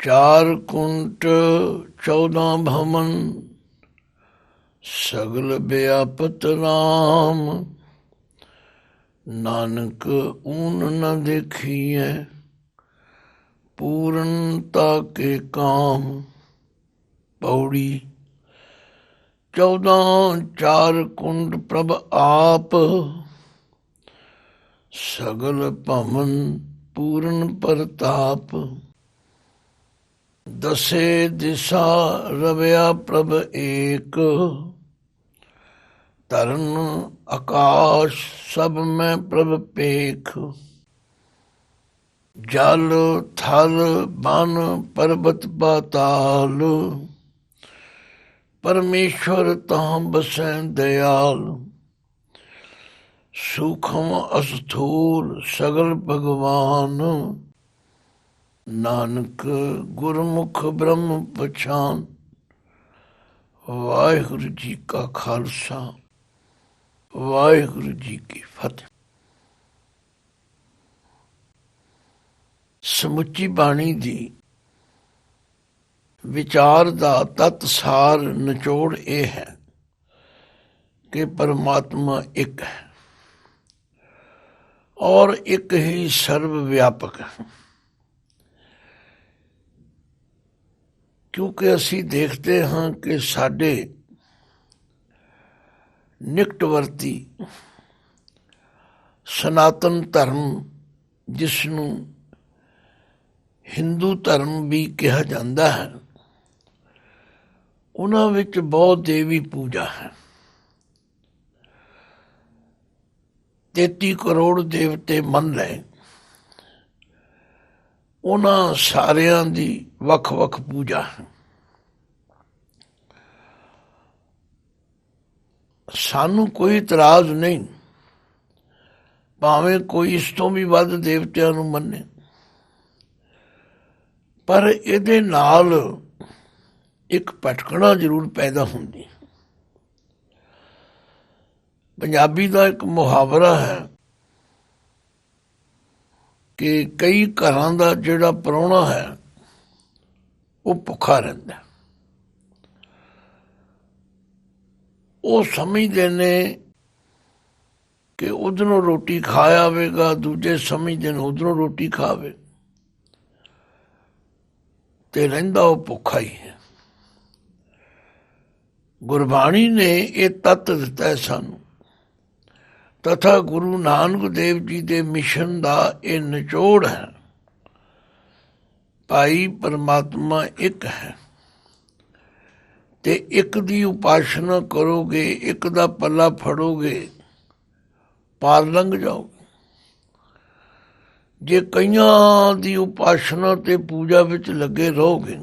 चार कुंट 14 भवन, सगल व्यापत राम। नानक ऊन न देखिए, पूर्णता के काम। पौड़ी। 14 चार कुंड प्रभ आप, सगल भवन पूर्ण प्रताप। दसे दिशा रवया प्रभ एक, तरन आकाश सब में प्रभ पेख। जल थल बन पर्वत पाताल, परमेश्वर तहाँ बसै दयाल। सूक्ष्म अस्थूल सगल भगवान, नानक गुरमुख ब्रह्म पछान। वाहिगुरु जी का खालसा, वाहिगुरु जी की फतेह। ਸਮੁੱਚੀ ਬਾਣੀ ਦੀ ਵਿਚਾਰ ਦਾ ਤਤ ਸਾਰ ਨਿਚੋੜ ਇਹ ਹੈ ਕਿ ਪਰਮਾਤਮਾ ਇੱਕ ਹੈ ਔਰ ਇੱਕ ਹੀ ਸਰਵ ਵਿਆਪਕ ਹੈ। ਕਿਉਂਕਿ ਅਸੀਂ ਦੇਖਦੇ ਹਾਂ ਕਿ ਸਾਡੇ ਨਿਕਟਵਰਤੀ ਸਨਾਤਨ ਧਰਮ, ਜਿਸ ਨੂੰ ਹਿੰਦੂ ਧਰਮ ਵੀ ਕਿਹਾ ਜਾਂਦਾ ਹੈ, ਉਹਨਾਂ ਵਿੱਚ ਬਹੁਤ ਦੇਵੀ ਪੂਜਾ ਹੈ। 33 ਕਰੋੜ ਦੇਵਤੇ ਮੰਨ ਲਏ, ਉਹਨਾਂ ਸਾਰਿਆਂ ਦੀ ਵੱਖ-ਵੱਖ ਪੂਜਾ ਹੈ। ਸਾਨੂੰ ਕੋਈ ਇਤਰਾਜ਼ ਨਹੀਂ, ਭਾਵੇਂ ਕੋਈ ਇਸ ਤੋਂ ਵੀ ਵੱਧ ਦੇਵਤਿਆਂ ਨੂੰ ਮੰਨੇ, ਪਰ ਇਹਦੇ ਨਾਲ ਇੱਕ ਭਟਕਣਾ ਜ਼ਰੂਰ ਪੈਦਾ ਹੁੰਦੀ। ਪੰਜਾਬੀ ਦਾ ਇੱਕ ਮੁਹਾਵਰਾ ਹੈ ਕਿ ਕਈ ਘਰਾਂ ਦਾ ਜਿਹੜਾ ਪ੍ਰਾਹੁਣਾ ਹੈ ਉਹ ਭੁੱਖਾ ਰਹਿੰਦਾ। ਉਹ ਸਮਝਦੇ ਨੇ ਕਿ ਉਧਰੋਂ ਰੋਟੀ ਖਾ ਆਵੇਗਾ, ਦੂਜੇ ਸਮਝਦੇ ਨੇ ਉਧਰੋਂ ਰੋਟੀ ਖਾਵੇ, ਤੇ ਰਹਿੰਦਾ ਉਹ ਭੁੱਖਾ ਹੀ ਹੈ। ਗੁਰਬਾਣੀ ਨੇ ਇਹ ਤੱਤ ਦਿੱਤਾ ਹੈ ਸਾਨੂੰ, ਤਥਾ ਗੁਰੂ ਨਾਨਕ ਦੇਵ ਜੀ ਦੇ ਮਿਸ਼ਨ ਦਾ ਇਹ ਨਿਚੋੜ ਹੈ। ਭਾਈ ਪਰਮਾਤਮਾ ਇੱਕ ਹੈ, ਤੇ ਇੱਕ ਦੀ ਉਪਾਸਨਾ ਕਰੋਗੇ, ਇੱਕ ਦਾ ਪੱਲਾ ਫੜੋਗੇ, ਪਾਰ ਲੰਘ ਜਾਓਗੇ। ਜੇ ਕਈਆਂ ਦੀ ਉਪਾਸਨਾ ਤੇ ਪੂਜਾ ਵਿੱਚ ਲੱਗੇ ਰਹੋਗੇ,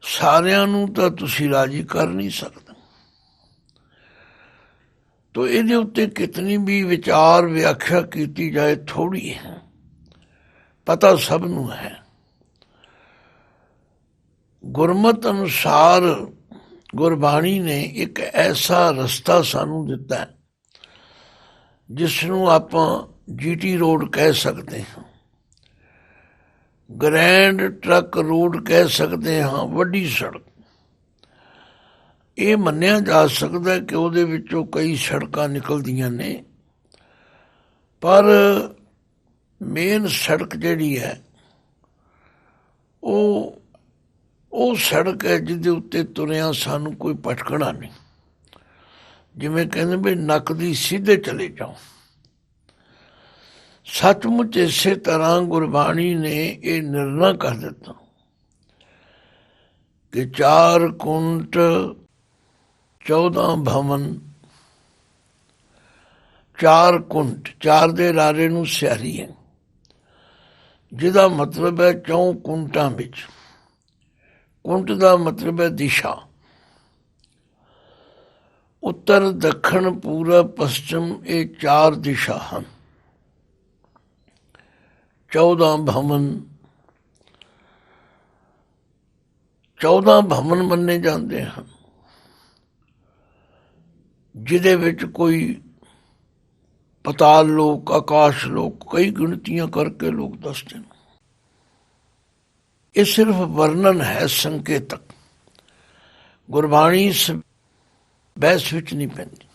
ਸਾਰਿਆਂ ਨੂੰ ਤਾਂ ਤੁਸੀਂ ਰਾਜੀ ਕਰ ਨਹੀਂ ਸਕਦੇ। ਤੋ ਇਹਦੇ ਉੱਤੇ ਕਿਤਨੀ ਵੀ ਵਿਚਾਰ ਵਿਆਖਿਆ ਕੀਤੀ ਜਾਏ ਥੋੜ੍ਹੀ ਹੈ। ਪਤਾ ਸਭ ਨੂੰ ਹੈ, ਗੁਰਮਤਿ ਅਨੁਸਾਰ ਗੁਰਬਾਣੀ ਨੇ ਇੱਕ ਐਸਾ ਰਸਤਾ ਸਾਨੂੰ ਦਿੱਤਾ ਹੈ ਜਿਸ ਨੂੰ ਆਪਾਂ GT ਰੋਡ ਕਹਿ ਸਕਦੇ ਹਾਂ, ਗ੍ਰੈਂਡ ਟਰੱਕ ਰੋਡ ਕਹਿ ਸਕਦੇ ਹਾਂ, ਵੱਡੀ ਸੜਕ। ਇਹ ਮੰਨਿਆ ਜਾ ਸਕਦਾ ਕਿ ਉਹਦੇ ਵਿੱਚੋਂ ਕਈ ਸੜਕਾਂ ਨਿਕਲਦੀਆਂ ਨੇ, ਪਰ ਮੇਨ ਸੜਕ ਜਿਹੜੀ ਹੈ ਉਹ ਸੜਕ ਹੈ ਜਿਹਦੇ ਉੱਤੇ ਤੁਰਿਆ ਸਾਨੂੰ ਕੋਈ ਭਟਕਣਾ ਨਹੀਂ। ਜਿਵੇਂ ਕਹਿੰਦੇ ਵੀ ਨੱਕ ਦੀ ਸਿੱਧੇ ਚਲੇ ਜਾਓ। ਸੱਚਮੁੱਚ ਇਸੇ ਤਰ੍ਹਾਂ ਗੁਰਬਾਣੀ ਨੇ ਇਹ ਨਿਰਣਾ ਕਰ ਦਿੱਤਾ ਕਿ 4 ਕੁੰਟ 14 ਭਵਨ। 4 ਕੁੰਟ, 4 ਦੇ ਰਾਰੇ ਨੂੰ ਸਿਆਰੀ ਹੈ, ਜਿਹਦਾ ਮਤਲਬ ਹੈ 4 ਕੁੰਟਾਂ ਵਿੱਚ। ਕੁੰਟ ਦਾ ਮਤਲਬ ਹੈ ਦਿਸ਼ਾ। ਉੱਤਰ, ਦੱਖਣ, ਪੂਰਬ, ਪੱਛਮ, ਇਹ 4 ਦਿਸ਼ਾ ਹਨ। 14 ਭਵਨ, 14 ਭਵਨ ਮੰਨੇ ਜਾਂਦੇ ਹਨ, ਜਿਹਦੇ ਵਿੱਚ ਕੋਈ ਪਤਾਲ ਲੋਕ, ਆਕਾਸ਼ ਲੋਕ, ਕਈ ਗਿਣਤੀਆਂ ਕਰਕੇ ਲੋਕ ਦੱਸਦੇ ਨੇ। ਇਹ ਸਿਰਫ ਵਰਣਨ ਹੈ, ਸੰਕੇਤਕ। ਗੁਰਬਾਣੀ ਇਸ ਬਹਿਸ ਵਿੱਚ ਨਹੀਂ ਪੈਂਦੀ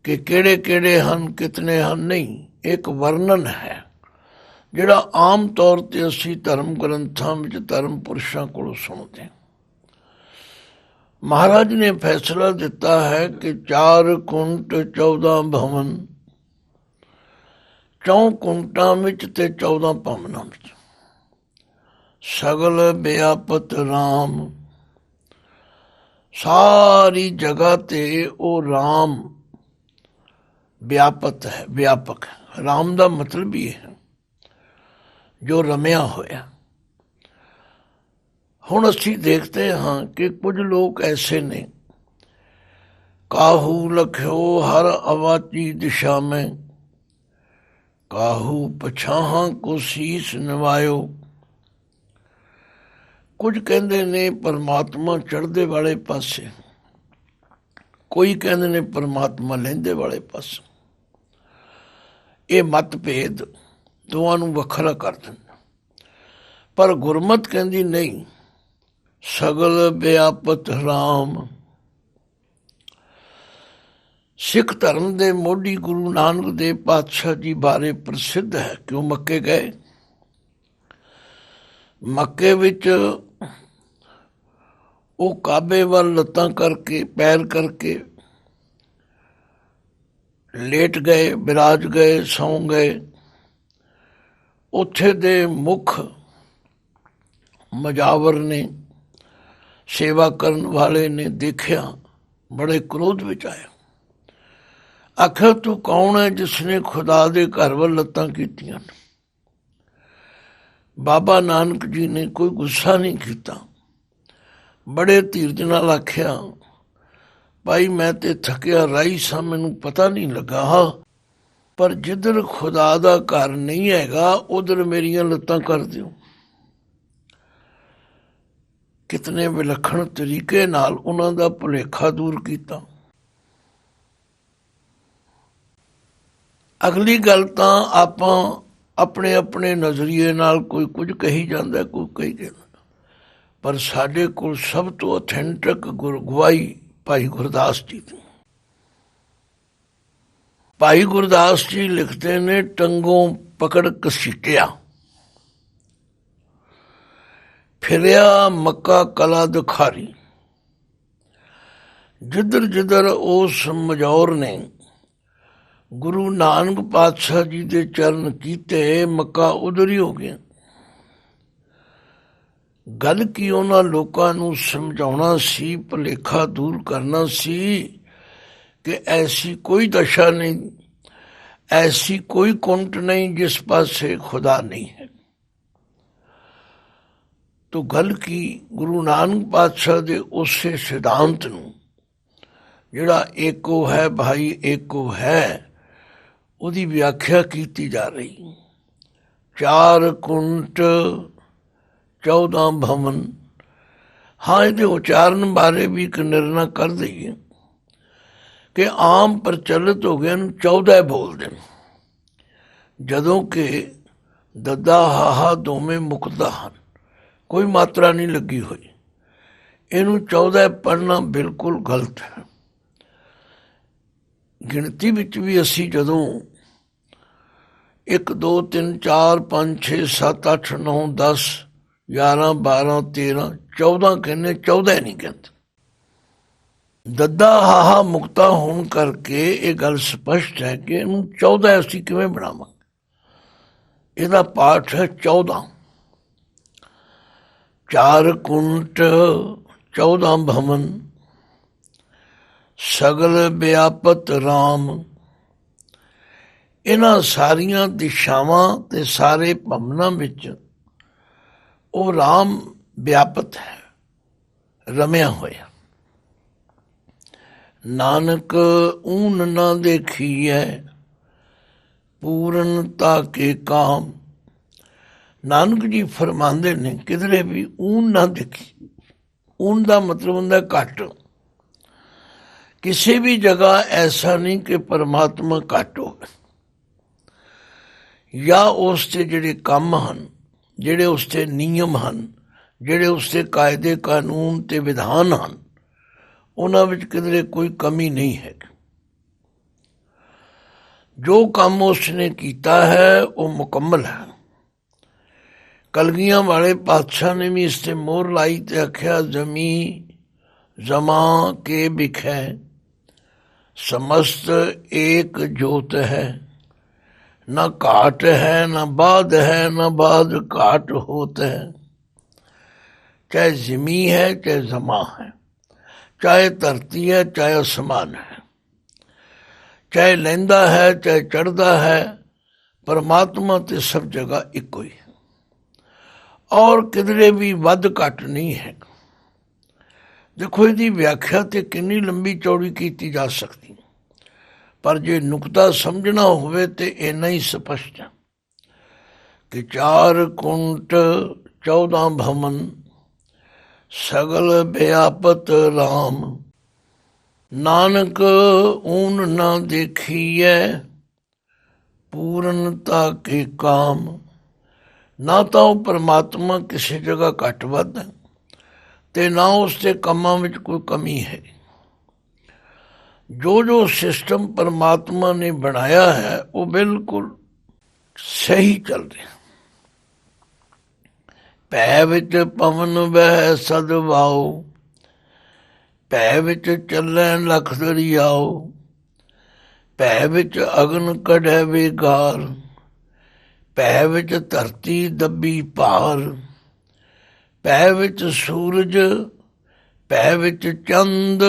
ਕਿ ਕਿਹੜੇ ਕਿਹੜੇ ਹਨ, ਕਿਤਨੇ ਹਨ, ਨਹੀਂ। ਇੱਕ ਵਰਣਨ ਹੈ ਜਿਹੜਾ ਆਮ ਤੌਰ 'ਤੇ ਅਸੀਂ ਧਰਮ ਗ੍ਰੰਥਾਂ ਵਿੱਚ ਧਰਮ ਪੁਰਸ਼ਾਂ ਕੋਲੋਂ ਸੁਣਦੇ ਹਾਂ। ਮਹਾਰਾਜ ਨੇ ਫੈਸਲਾ ਦਿੱਤਾ ਹੈ ਕਿ 4 ਕੁੰਟ 14 ਭਵਨ, 4 ਕੁੰਟਾਂ ਵਿੱਚ ਤੇ 14 ਭਵਨਾਂ ਵਿੱਚ ਸਗਲ ਵਿਆਪਤ ਰਾਮ, ਸਾਰੀ ਜਗ੍ਹਾ ਤੇ ਉਹ ਰਾਮ ਵਿਆਪਤ ਹੈ, ਵਿਆਪਕ ਹੈ। ਰਾਮ ਦਾ ਮਤਲਬ ਇਹ ਹੈ ਜੋ ਰਮਿਆ ਹੋਇਆ। ਹੁਣ ਅਸੀਂ ਦੇਖਦੇ ਹਾਂ ਕਿ ਕੁਝ ਲੋਕ ਐਸੇ ਨੇ, ਕਾਹੂ ਲਖਿਓ ਹਰ ਅਵਾਚੀ ਦਿਸ਼ਾ ਮੈਂ, ਕਾਹੂ ਪਛਾਹਾਂ ਕੋ ਸੀਸ ਨਿਵਾਇਓ। ਕੁਝ ਕਹਿੰਦੇ ਨੇ ਪਰਮਾਤਮਾ ਚੜ੍ਹਦੇ ਵਾਲੇ ਪਾਸੇ, ਕੋਈ ਕਹਿੰਦੇ ਨੇ ਪਰਮਾਤਮਾ ਲਹਿੰਦੇ ਵਾਲੇ ਪਾਸੇ। ਇਹ ਮਤਭੇਦ ਦੋਵਾਂ ਨੂੰ ਵੱਖਰਾ ਕਰ ਦਿੰਦਾ। ਪਰ ਗੁਰਮਤਿ ਕਹਿੰਦੀ ਨਹੀਂ, ਸਗਲ ਵਿਆਪਤ ਰਾਮ। ਸਿੱਖ ਧਰਮ ਦੇ ਮੋਢੀ ਗੁਰੂ ਨਾਨਕ ਦੇਵ ਪਾਤਸ਼ਾਹ ਜੀ ਬਾਰੇ ਪ੍ਰਸਿੱਧ ਹੈ ਕਿ ਉਹ ਮੱਕੇ ਗਏ। ਮੱਕੇ ਵਿੱਚ ਉਹ ਕਾਬੇ ਵੱਲ ਲੱਤਾਂ ਕਰਕੇ, ਪੈਰ ਕਰਕੇ ਲੇਟ ਗਏ, ਬਿਰਾਜ ਗਏ, ਸੌਂ ਗਏ। ਉੱਥੇ ਦੇ ਮੁੱਖ ਮਜਾਵਰ ਨੇ, ਸੇਵਾ ਕਰਨ ਵਾਲੇ ਨੇ ਦੇਖਿਆ, ਬੜੇ ਕ੍ਰੋਧ ਵਿੱਚ ਆਇਆ। ਆਖਿਆ ਤੂੰ ਕੌਣ ਹੈ ਜਿਸ ਨੇ ਖੁਦਾ ਦੇ ਘਰ ਵੱਲ ਲੱਤਾਂ ਕੀਤੀਆਂ? ਬਾਬਾ ਨਾਨਕ ਜੀ ਨੇ ਕੋਈ ਗੁੱਸਾ ਨਹੀਂ ਕੀਤਾ, ਬੜੇ ਧੀਰਜ ਨਾਲ ਆਖਿਆ, ਭਾਈ ਮੈਂ ਤੇ ਥੱਕਿਆ ਰਾਹੀ ਸਾਂ, ਮੈਨੂੰ ਪਤਾ ਨਹੀਂ ਲੱਗਾ, ਪਰ ਜਿੱਧਰ ਖੁਦਾ ਦਾ ਘਰ ਨਹੀਂ ਹੈਗਾ ਉਧਰ ਮੇਰੀਆਂ ਲੱਤਾਂ ਕਰ ਦਿਓ। ਕਿਤਨੇ ਵਿਲੱਖਣ ਤਰੀਕੇ ਨਾਲ ਉਹਨਾਂ ਦਾ ਭੁਲੇਖਾ ਦੂਰ ਕੀਤਾ। ਅਗਲੀ ਗੱਲ ਤਾਂ ਆਪਾਂ ਆਪਣੇ ਆਪਣੇ ਨਜ਼ਰੀਏ ਨਾਲ ਕੋਈ ਕੁਝ ਕਹੀ ਜਾਂਦਾ, ਕੋਈ ਕਹੀ ਜਾਂਦਾ, ਪਰ ਸਾਡੇ ਕੋਲ ਸਭ ਤੋਂ ਅਥੈਂਟਿਕ ਗਵਾਹੀ ਭਾਈ ਗੁਰਦਾਸ ਜੀ ਦੀ। ਭਾਈ ਗੁਰਦਾਸ ਜੀ ਲਿਖਦੇ ਨੇ, ਟੰਗੋਂ ਪਕੜ ਘਸੀਟਿਆ, ਫਿਰਿਆ ਮੱਕਾ ਕਲਾ ਦਿਖਾਰੀ। ਜਿੱਧਰ ਜਿੱਧਰ ਉਸ ਮਜੌਰ ਨੇ ਗੁਰੂ ਨਾਨਕ ਪਾਤਸ਼ਾਹ ਜੀ ਦੇ ਚਰਨ ਕੀਤੇ, ਮੱਕਾ ਉਧਰ ਹੀ ਹੋ ਗਿਆ। ਗੱਲ ਕੀ ਉਹਨਾਂ ਲੋਕਾਂ ਨੂੰ ਸਮਝਾਉਣਾ ਸੀ, ਭੁਲੇਖਾ ਦੂਰ ਕਰਨਾ ਸੀ ਕਿ ਐਸੀ ਕੋਈ ਦਸ਼ਾ ਨਹੀਂ, ਐਸੀ ਕੋਈ ਕੁੰਟ ਨਹੀਂ ਜਿਸ ਪਾਸੇ ਖੁਦਾ ਨਹੀਂ ਹੈ। ਤੋ ਗੱਲ ਕੀ, ਗੁਰੂ ਨਾਨਕ ਪਾਤਸ਼ਾਹ ਦੇ ਉਸੇ ਸਿਧਾਂਤ ਨੂੰ ਜਿਹੜਾ ਏਕੋ ਹੈ ਭਾਈ ਏਕੋ ਹੈ, ਉਹਦੀ ਵਿਆਖਿਆ ਕੀਤੀ ਜਾ ਰਹੀ। 4 ਕੁੰਟ 14 ਭਵਨ। ਹਾਂ, ਇਹਦੇ ਉਚਾਰਨ ਬਾਰੇ ਵੀ ਇੱਕ ਨਿਰਣਾ ਕਰ ਦਈਏ ਕਿ ਆਮ ਪ੍ਰਚਲਿਤ ਹੋ ਗਿਆ ਨੂੰ 14 ਬੋਲਦੇ ਨੇ, ਜਦੋਂ ਕਿ ਦੱਦਾ ਹਾਹਾ ਦੋਵੇਂ ਮੁਕਦਾ ਹਨ, ਕੋਈ ਮਾਤਰਾ ਨਹੀਂ ਲੱਗੀ ਹੋਈ। ਇਹਨੂੰ 14 ਪੜ੍ਹਨਾ ਬਿਲਕੁਲ ਗਲਤ ਹੈ। ਗਿਣਤੀ ਵਿੱਚ ਵੀ ਅਸੀਂ ਜਦੋਂ 1 2 3 4 5 6 7 8 9 10 11 12 13 14 ਕਹਿੰਦੇ, 14 ਨਹੀਂ ਕਹਿੰਦੇ। ਦੱਦਾ ਹਾਹਾ ਮੁਕਤਾ ਹੋਣ ਕਰਕੇ ਇਹ ਗੱਲ ਸਪਸ਼ਟ ਹੈ ਕਿ ਇਹਨੂੰ 14 ਅਸੀਂ ਕਿਵੇਂ ਬਣਾਵਾਂਗੇ। ਇਹਦਾ ਪਾਠ ਹੈ 14। 4 ਕੁੰਟ 14 ਭਵਨ, ਸਗਲ ਵਿਆਪਤ ਰਾਮ। ਇਹਨਾਂ ਸਾਰੀਆਂ ਦਿਸ਼ਾਵਾਂ ਤੇ ਸਾਰੇ ਭਵਨਾਂ ਵਿੱਚ ਉਹ ਰਾਮ ਵਿਆਪਤ ਹੈ, ਰਮਿਆ ਹੋਇਆ। ਨਾਨਕ ਊਨ ਨਾ ਦੇਖੀਐ ਪੂਰਨਤਾ ਕੇ ਕਾਮ। ਨਾਨਕ ਜੀ ਫਰਮਾਉਂਦੇ ਨੇ ਕਿਧਰੇ ਵੀ ਊਨ ਨਾ ਦੇਖੀ। ਊਨ ਦਾ ਮਤਲਬ ਹੁੰਦਾ ਘੱਟ। ਕਿਸੇ ਵੀ ਜਗ੍ਹਾ ਐਸਾ ਨਹੀਂ ਕਿ ਪਰਮਾਤਮਾ ਘੱਟ ਹੋਵੇ, ਜਾਂ ਉਸ ਦੇ ਜਿਹੜੇ ਕੰਮ ਹਨ ਜਿਹੜੇ ਉਸ ਦੇ ਨਿਯਮ ਹਨ, ਜਿਹੜੇ ਉਸ ਦੇ ਕਾਇਦੇ ਕਾਨੂੰਨ ਤੇ ਵਿਧਾਨ ਹਨ, ਉਹਨਾਂ ਵਿੱਚ ਕਿਧਰੇ ਕੋਈ ਕਮੀ ਨਹੀਂ ਹੈ। ਜੋ ਕੰਮ ਉਸ ਨੇ ਕੀਤਾ ਹੈ ਉਹ ਮੁਕੰਮਲ ਹੈ। ਕਲਗੀਆਂ ਵਾਲੇ ਪਾਤਸ਼ਾਹ ਨੇ ਵੀ ਇਸ ਤੇ ਮੋਹਰ ਲਾਈ ਤੇ ਆਖਿਆ, ਜ਼ਮੀ ਜਮਾ ਕੇ ਬਿਖੈ ਸਮਸਤ ਏਕ ਜੋਤ ਹੈ, ਨਾ ਘਾਟ ਹੈ ਨਾ ਬਾਦ ਹੈ, ਨਾ ਬਾਦ घाट होत है। चाहे जमी है चाहे जमा है, चाहे धरती है चाहे आसमान है, चाहे लैंदा है चाहे चढ़दा है, परमात्मा ते सब जगह इको ही है और किधरे भी वध घट नहीं है। देखो इसकी व्याख्या तो कितनी लंबी चौड़ी की जा सकती, पर जे नुकता समझना होवे ते इन्ना ही स्पष्ट है कि 4 कुंट 14 भवन सगल व्यापत राम, नानक ऊन न देखिए पूर्णता के काम। ना तो परमात्मा किसी जगह घट वध है ते ना उसके कामां विच कोई कमी है। जो जो सिस्टम परमात्मा ने बनाया है वो बिल्कुल सही चल रहा। भै विच पवन वह सदवाओ, भै विच चलै लख दरियाओ, भै विच अगन कढ़ै बेगार, भै विच धरती दबी भार, भै विच सूरज भै विच चंद,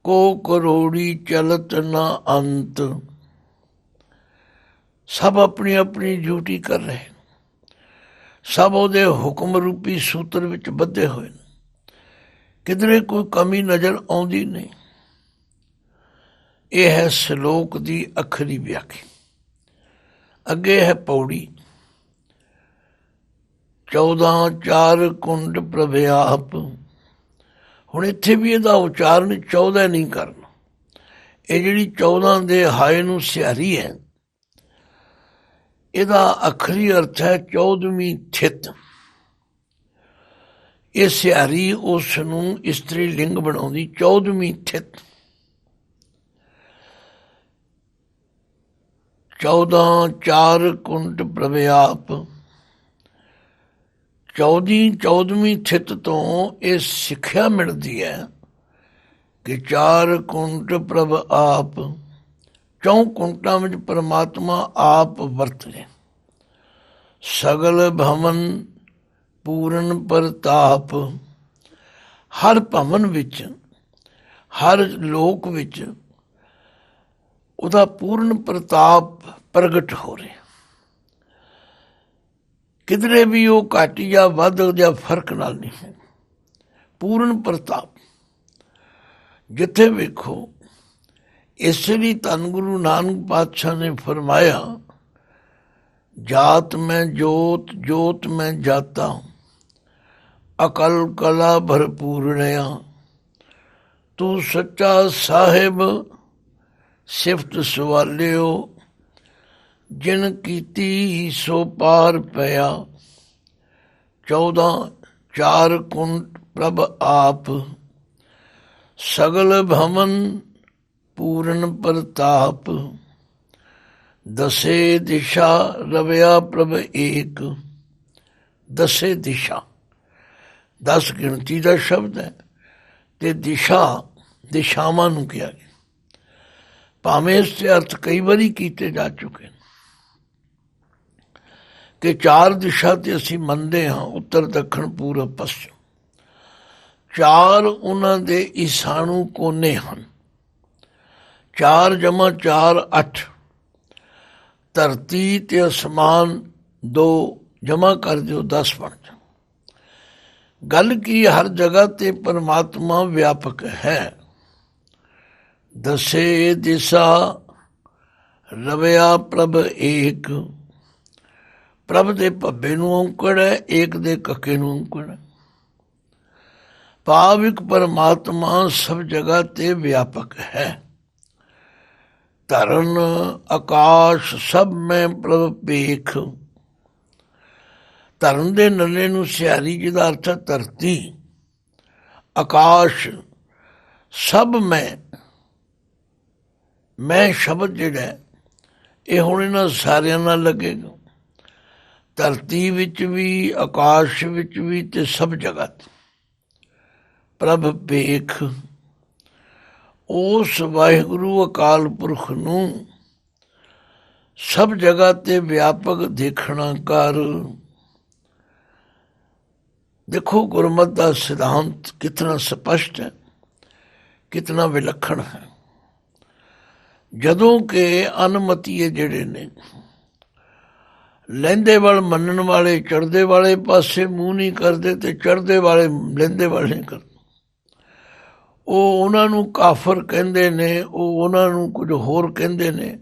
को करोड़ी चलत ना अंत। सब अपनी अपनी ड्यूटी कर रहे, सब ਉਹਦੇ ਹੁਕਮ ਰੂਪੀ ਸੂਤਰ ਵਿੱਚ ਬੱਧੇ ਹੋਏ ਨੇ, ਕਿਧਰੇ ਕੋਈ ਕਮੀ ਨਜ਼ਰ ਆਉਂਦੀ ਨਹੀਂ। ਇਹ ਹੈ ਸ਼ਲੋਕ ਦੀ ਅਖਰੀ ਵਿਆਖਿਆ। ਅੱਗੇ ਹੈ ਪੌੜੀ। 14 4 ਕੁੰਡ ਪ੍ਰਭ ਆਪ। ਹੁਣ ਇੱਥੇ ਵੀ ਇਹਦਾ ਉਚਾਰਨ 14 ਨਹੀਂ ਕਰਨਾ। ਇਹ ਜਿਹੜੀ 14 ਦੇ ਹਾਏ ਨੂੰ ਸਿਹਾਰੀ ਹੈ, ਇਹਦਾ ਅਖਰੀ ਅਰਥ ਹੈ 14ਵੀਂ ਥਿਤ। ਇਹ ਸਿਹਾਰੀ ਉਸ ਨੂੰ ਇਸਤਰੀ ਲਿੰਗ ਬਣਾਉਂਦੀ, 14ਵੀਂ ਥਿਤ। 14 4 ਕੁੰਟ ਪ੍ਰਭ ਆਪ। 14ਵੀਂ ਥਿਤ ਤੋਂ ਇਹ ਸਿੱਖਿਆ ਮਿਲਦੀ ਹੈ ਕਿ 4 ਕੁੰਟ ਪ੍ਰਭ ਆਪ, 4 ਕੁੰਟਾਂ ਵਿੱਚ ਪਰਮਾਤਮਾ ਆਪ ਵਰਤੇ। ਸਗਲ ਭਵਨ ਪੂਰਨ ਪ੍ਰਤਾਪ। ਹਰ ਭਵਨ ਵਿੱਚ, ਹਰ ਲੋਕ ਵਿੱਚ ਉਹਦਾ ਪੂਰਨ ਪ੍ਰਤਾਪ ਪ੍ਰਗਟ ਹੋ ਰਿਹਾ। ਕਿਧਰੇ ਵੀ ਉਹ ਘੱਟ ਜਾਂ ਵੱਧ ਜਾਂ ਫਰਕ ਨਾਲ ਨਹੀਂ ਹੈ। ਪੂਰਨ ਪ੍ਰਤਾਪ ਜਿੱਥੇ ਵੇਖੋ। ਇਸ ਲਈ ਧੰਨ ਗੁਰੂ ਨਾਨਕ ਪਾਤਸ਼ਾਹ ਨੇ ਫਰਮਾਇਆ, ਜਾਤ ਮੈਂ ਜੋਤ ਜੋਤ ਮੈਂ ਜਾਤਾ, ਅਕਲ ਕਲਾ ਭਰਪੂਰਣਿਆ, ਤੂੰ ਸੱਚਾ ਸਾਹਿਬ ਸਿਫਤ ਸਵਾਲਿਓ, ਜਿਨ ਕੀਤੀ ਸੋ ਪਾਰ ਪਿਆ। 14 4 ਕੁੰਟ ਪ੍ਰਭ ਆਪ, ਸਗਲ ਭਵਨ ਪੂਰਨ ਪ੍ਰਤਾਪ, ਦਸੇ ਦਿਸ਼ਾ ਰਵਿਆ ਪ੍ਰਭ ਏਕ। ਦਸੇ ਦਿਸ਼ਾ 10 ਗਿਣਤੀ ਦਾ ਸ਼ਬਦ ਹੈ ਤੇ ਦਿਸ਼ਾ ਦਿਸ਼ਾਵਾਂ ਨੂੰ ਕਿਹਾ ਗਿਆ। ਭਾਵੇਂ ਇਸ ਦੇ ਅਰਥ ਕਈ ਵਾਰੀ ਕੀਤੇ ਜਾ ਚੁੱਕੇ ਨੇ ਕਿ 4 ਦਿਸ਼ਾ ਤੇ ਅਸੀਂ ਮੰਨਦੇ ਹਾਂ, ਉੱਤਰ ਦੱਖਣ ਪੂਰਬ ਪੱਛਮ। 4 ਉਹਨਾਂ ਦੇ ਈਸਾਣੂ ਕੋਨੇ ਹਨ। 4 ਜਮਾ 4 8। ਧਰਤੀ ਤੇ ਅਸਮਾਨ 2 ਜਮਾ ਕਰ ਦਿਓ 10 ਬਣ ਜਾ। ਗੱਲ ਕੀ, ਹਰ ਜਗ੍ਹਾ ਤੇ ਪਰਮਾਤਮਾ ਵਿਆਪਕ ਹੈ। ਦਸੇ ਦਿਸ਼ਾ ਰਵਿਆ ਪ੍ਰਭ ਏਕ। ਪ੍ਰਭ ਦੇ ਭੱਬੇ ਨੂੰ ਔਂਕੜ ਹੈ, ਏਕ ਦੇ ਕੱਕੇ ਨੂੰ ਔਂਕੜ ਹੈ। ਭਾਵਿਕ ਪਰਮਾਤਮਾ ਸਭ ਜਗ੍ਹਾ ਤੇ ਵਿਆਪਕ ਹੈ। ਧਰਨ ਆਕਾਸ਼ ਸਭ ਮੈਂ ਪ੍ਰਭ ਭੇਖ। ਧਰਨ ਦੇ ਨੱਲੇ ਨੂੰ ਸਿਹਾਰੀ, ਜਿਹਦਾ ਅਰਥ ਹੈ ਧਰਤੀ, ਆਕਾਸ਼, ਸਭ ਮੈਂ ਸ਼ਬਦ ਜਿਹੜਾ ਇਹ ਹੁਣ ਇਹਨਾਂ ਸਾਰਿਆਂ ਨਾਲ ਲੱਗੇਗਾ। ਧਰਤੀ ਵਿੱਚ ਵੀ, ਆਕਾਸ਼ ਵਿੱਚ ਵੀ, ਤੇ ਸਭ ਜਗ੍ਹਾ ਤੇ ਪ੍ਰਭ ਭੇਖ। ਉਸ ਵਾਹਿਗੁਰੂ ਅਕਾਲ ਪੁਰਖ ਨੂੰ ਸਭ ਜਗ੍ਹਾ ਤੇ ਵਿਆਪਕ ਦੇਖਣਾ ਕਰ। ਦੇਖੋ ਗੁਰਮਤਿ ਦਾ ਸਿਧਾਂਤ ਕਿਤਨਾ ਸਪਸ਼ਟ ਹੈ, ਕਿਤਨਾ ਵਿਲੱਖਣ ਹੈ। ਜਦੋਂ ਕਿ ਅਨਮਤੀਏ ਜਿਹੜੇ ਨੇ, ਲਹਿੰਦੇ ਵੱਲ ਮੰਨਣ ਵਾਲੇ ਚੜ੍ਹਦੇ ਵਾਲੇ ਪਾਸੇ ਮੂੰਹ ਨਹੀਂ ਕਰਦੇ, ਤੇ ਚੜ੍ਹਦੇ ਵਾਲੇ ਲਹਿੰਦੇ ਵੱਲ ਨਹੀਂ ਕਰਦੇ। ਉਹ ਉਹਨਾਂ ਨੂੰ ਕਾਫਰ ਕਹਿੰਦੇ ਨੇ, ਉਹ ਉਹਨਾਂ ਨੂੰ ਕੁਝ ਹੋਰ ਕਹਿੰਦੇ ਨੇ।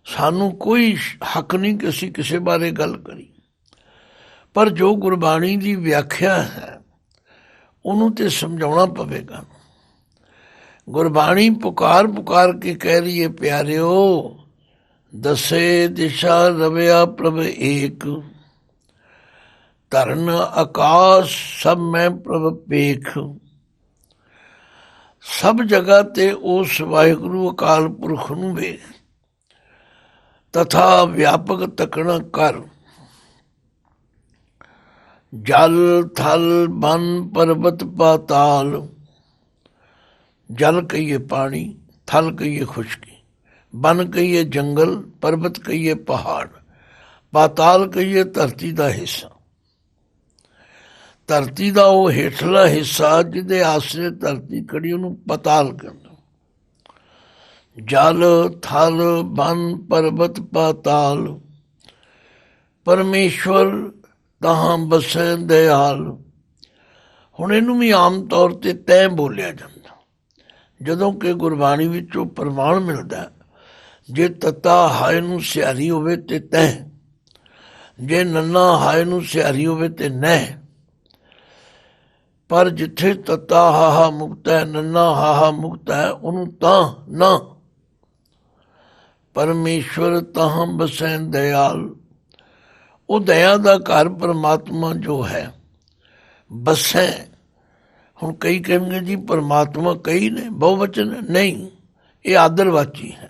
ਸਾਨੂੰ ਕੋਈ ਹੱਕ ਨਹੀਂ ਕਿ ਅਸੀਂ ਕਿਸੇ ਬਾਰੇ ਗੱਲ ਕਰੀਏ, ਪਰ ਜੋ ਗੁਰਬਾਣੀ ਦੀ ਵਿਆਖਿਆ ਹੈ ਉਹਨੂੰ ਤੇ ਸਮਝਾਉਣਾ ਪਵੇਗਾ। ਗੁਰਬਾਣੀ ਪੁਕਾਰ ਕੇ ਕਹਿ ਰਹੀ ਹੈ, ਪਿਆਰਿਓ ਦਸੇ ਦਿਸ਼ਾ ਰਵਿਆ ਪ੍ਰਭ ਏਕ, ਧਰਨ ਆਕਾਸ਼ ਸਭ ਮੈਂ ਪ੍ਰਭ ਭੇਖ। ਸਭ ਜਗ੍ਹਾ ਤੇ ਉਸ ਵਾਹਿਗੁਰੂ ਅਕਾਲ ਪੁਰਖ ਨੂੰ ਵੇਖ, ਤਥਾ ਵਿਆਪਕ ਤੱਕਣਾ ਕਰ। ਜਲ ਥਲ ਬਨ ਪਰਬਤ ਪਾਤਾਲ, ਜਲ ਕਹੀਏ ਪਾਣੀ, ਥਲ ਕਹੀਏ ਖੁਸ਼ਕੀ, ਬਨ ਕਹੀਏ ਜੰਗਲ, ਪਰਬਤ ਕਹੀਏ ਪਹਾੜ, ਪਾਤਾਲ ਕਹੀਏ ਧਰਤੀ ਦਾ ਹਿੱਸਾ। ਧਰਤੀ ਦਾ ਉਹ ਹੇਠਲਾ ਹਿੱਸਾ ਜਿਹਦੇ ਆਸਰੇ ਧਰਤੀ ਖੜੀ, ਉਹਨੂੰ ਪਾਤਾਲ ਕਹਿੰਦੇ। ਜਲ ਥਲ ਬਨ ਪਰਬਤ ਪਾਤਾਲ, ਪਰਮੇਸ਼ਵਰ ਤਹਾਂ ਬਸੈ ਦਇਆਲ। ਹੁਣ ਇਹਨੂੰ ਵੀ ਆਮ ਤੌਰ ਤੇ ਤੈਂ ਬੋਲਿਆ ਜਾਂਦਾ, ਜਦੋਂ ਕਿ ਗੁਰਬਾਣੀ ਵਿੱਚੋਂ ਪ੍ਰਮਾਣ ਮਿਲਦਾ, ਜੇ ਤੱਤਾ ਹਾਏ ਨੂੰ ਸਿਹਾਰੀ ਹੋਵੇ ਤੇ ਤੈਂ, ਜੇ ਨੰਨਾ ਹਾਏ ਨੂੰ ਸਿਹਾਰੀ ਹੋਵੇ ਤੇ ਨਹਿ। ਪਰ ਜਿੱਥੇ ਤੱਤਾ ਹਾਹਾ ਮੁਕਤ ਹੈ, ਨੰਨਾ ਹਾਹਾ ਮੁਕਤ ਹੈ, ਉਹਨੂੰ ਤਾਂ ਨਾ। ਪਰਮੇਸ਼ਵਰ ਤਹਾਂ ਬਸੈ ਦਇਆਲ, ਉਹ ਦਇਆ ਦਾ ਘਰ ਪਰਮਾਤਮਾ ਜੋ ਹੈ ਬਸੈ। ਹੁਣ ਕਈ ਕਹਿਣਗੇ ਜੀ ਪਰਮਾਤਮਾ ਕਈ ਨੇ, ਬਹੁਵਚਨ ਨਹੀਂ, ਇਹ ਆਦਰਵਾਚੀ ਹੈ।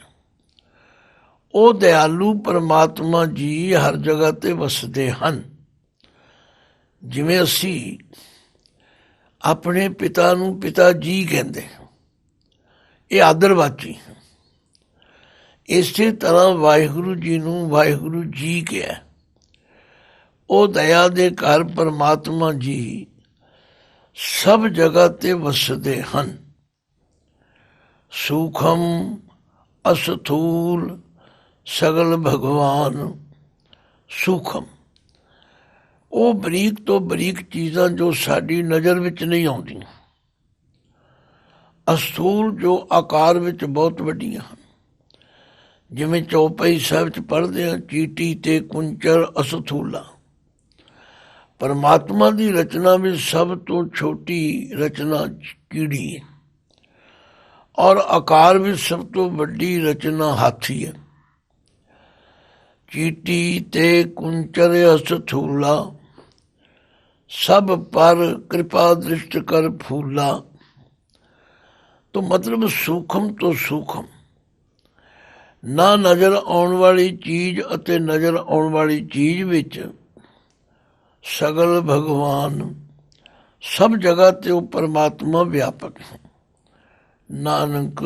ਉਹ ਦਇਆਲੂ ਪਰਮਾਤਮਾ ਜੀ ਹਰ ਜਗ੍ਹਾ ਤੇ ਵਸਦੇ ਹਨ। ਜਿਵੇਂ ਅਸੀਂ ਆਪਣੇ ਪਿਤਾ ਨੂੰ ਪਿਤਾ ਜੀ ਕਹਿੰਦੇ, ਇਹ ਆਦਰਵਾਚੀ ਹੈ। ਇਸੇ ਤਰ੍ਹਾਂ ਵਾਹਿਗੁਰੂ ਜੀ ਨੂੰ ਵਾਹਿਗੁਰੂ ਜੀ ਕਿਹਾ। ਉਹ ਦਇਆ ਦੇ ਘਰ ਪਰਮਾਤਮਾ ਜੀ ਸਭ ਜਗ੍ਹਾ ਤੇ ਵਸਦੇ ਹਨ। ਸੂਖਮ ਅਸਥੂਲ ਸਗਲ ਭਗਵਾਨ। ਸੂਖਮ ਉਹ ਬਰੀਕ ਤੋਂ ਬਰੀਕ ਚੀਜ਼ਾਂ ਜੋ ਸਾਡੀ ਨਜ਼ਰ ਵਿੱਚ ਨਹੀਂ ਆਉਂਦੀਆਂ। ਅਸਥੂਲ ਜੋ ਆਕਾਰ ਵਿੱਚ ਬਹੁਤ ਵੱਡੀਆਂ ਹਨ। ਜਿਵੇਂ ਚੌਪਈ ਸਾਹਿਬ 'ਚ ਪੜ੍ਹਦੇ ਹਾਂ, ਚੀਟੀ ਤੇ ਕੁੰਚਰ ਅਸਥੂਲਾ। ਪਰਮਾਤਮਾ ਦੀ ਰਚਨਾ ਵਿੱਚ ਸਭ ਤੋਂ ਛੋਟੀ ਰਚਨਾ ਕੀੜੀ ਹੈ, ਔਰ ਆਕਾਰ ਵਿੱਚ ਸਭ ਤੋਂ ਵੱਡੀ ਰਚਨਾ ਹਾਥੀ ਹੈ। ਚੀਟੀ ਤੇ ਕੁੰਚਰ ਅਸਥੂਲਾ, ਸਭ ਪਰ ਕਿਰਪਾ ਦ੍ਰਿਸ਼ਟ ਕਰ ਫੂਲਾ। तो मतलब सूखम तो सूखम, ना नज़र आने वाली चीज़ अते नज़र आने वाली चीज़ विच सगल भगवान, सब जगह ते वो परमात्मा व्यापक है। नानक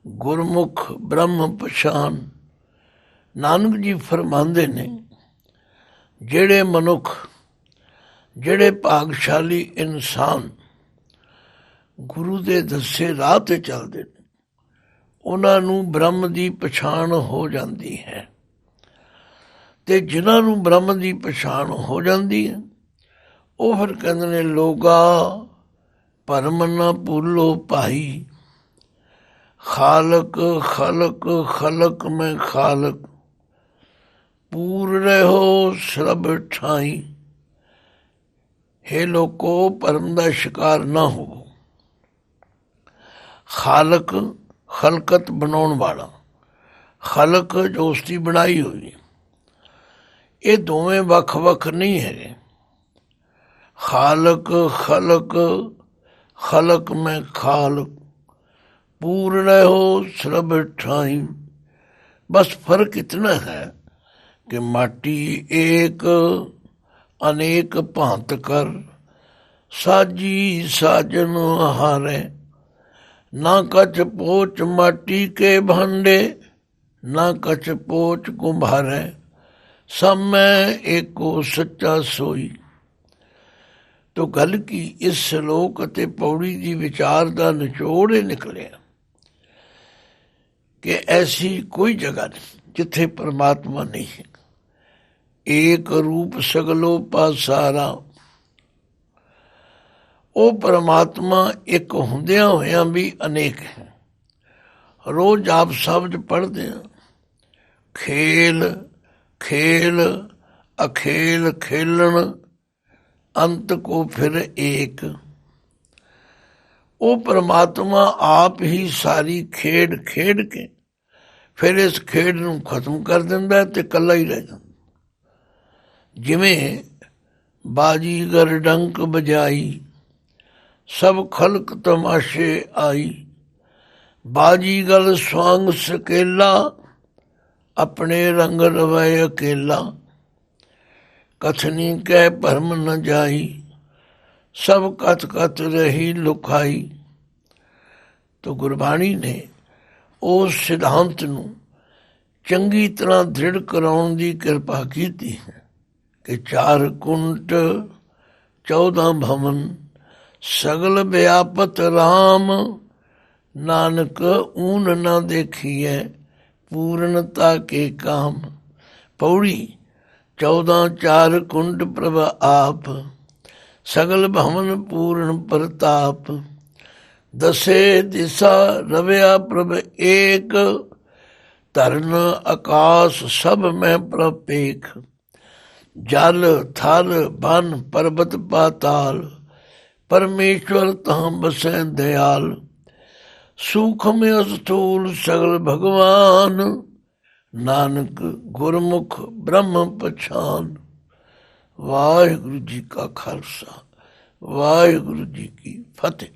गुरमुख ब्रह्म पछान। नानक जी फरमांदे ने, जेड़े मनुख, जेड़े भागशाली इंसान गुरु दे दसे राह ते चलते ने, उन्हां नूं ब्रह्म की पछाण हो जाती है। ते जिन्हां नूं ब्रह्म की पछाण हो जाती है, वो फिर कहते ने, लोगा भरम ना भूलो भाई, खालक खलक खलक में खालक, पूर रहो सब ठाई। हे लोको, भरम का शिकार ना हो। खालक खलकत बनाने वाला, खलक जो उसकी बनाई हुई, ਇਹ ਦੋਵੇਂ ਵੱਖ-ਵੱਖ ਨਹੀਂ ਹੈਗੇ। ਖਾਲਕ ਖਲਕ, खलक में खालक, पूर्ण हो सर्ब ठाई। बस फर्क इतना है कि माटी एक अनेक भांत कर, साजी साजन हारे। ना कछ पोच माटी के भांडे, ना कछ पोच कुम्हारे। सब में एको सच्चा सोई। तो गल की इस श्लोक ਅਤੇ पौड़ी की विचार का निचोड़ ही निकलिया कि ऐसी कोई जगह नहीं जिथे परमात्मा नहीं है। एक रूप सगलो पासारा। वो परमात्मा एक हुंदियां होया भी अनेक है। रोज आप शब्द पढ़ते हैं, खेल खेल अखेल खेलन अंत को फिर एक। वो परमात्मा आप ही सारी खेड खेड के फिर इस खेड नूं खत्म कर दिंदा ते कल्ला ही रह जांदा। जिवें बाजीगर डंक बजाई, सब खलक तमाशे आई। बाजीगर स्वांग सकेला, अपने रंग रवै अकेला। कथनी कह भरम न जाई, सब कथ कथ रही लुकाई। तो गुरबाणी ने उस सिद्धांत नूं चंगी तरह दृढ़ कराउण दी किरपा कीती है कि 4 कुंट 14 भवन, सगल व्यापत राम। नानक ऊन न देखिए, पूर्णता के काम। पौड़ी 14 4 कुंड प्रभ आप, सगल भवन पूर्ण प्रताप। दसे दिशा रव्या प्रभ एक, धरन आकाश सब में प्रपेख। जल थल बन पर्वत पाताल, परमेश्वर तहाँ बसे दयाल। सूक्ष्म स्थूल सगल भगवान, नानक गुरमुख ब्रह्म पछान। वाहिगुरु जी का खालसा, वाहिगुरु जी की फतेह।